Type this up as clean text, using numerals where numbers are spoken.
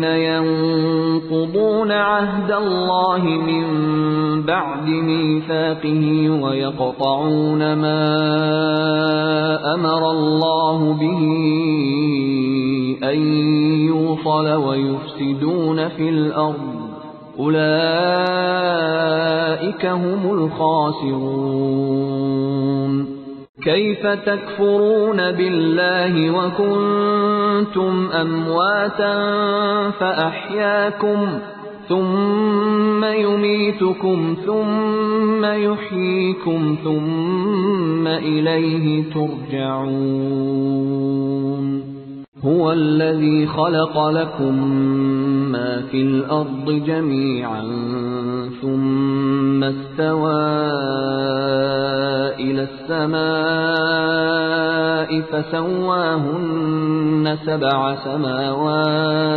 الَّذِينَ يَنقُضُونَ عَهْدَ اللَّهِ مِن بَعْدِ مِيثَاقِهِ وَيَقْطَعُونَ مَا أَمَرَ اللَّهُ بِهِ أَن يُوصَلَ وَيُفْسِدُونَ فِي الْأَرْضِ أُولَئِكَ هُمُ الْخَاسِرُونَ كَيْفَ تَكْفُرُونَ بِاللَّهِ وَكُنتُمْ أَمْوَاتًا فَأَحْيَاكُمْ ثُمَّ يُمِيتُكُمْ ثُمَّ يُحْيِيكُمْ ثُمَّ إِلَيْهِ تُرْجَعُونَ هُوَ الَّذِي خَلَقَ لَكُم مَّا فِي الْأَرْضِ جَمِيعًا ثُمَّ اسْتَوَىٰ إِلَى السَّمَاءِ فَسَوَّاهُنَّ سَبْعَ سَمَاوَاتٍ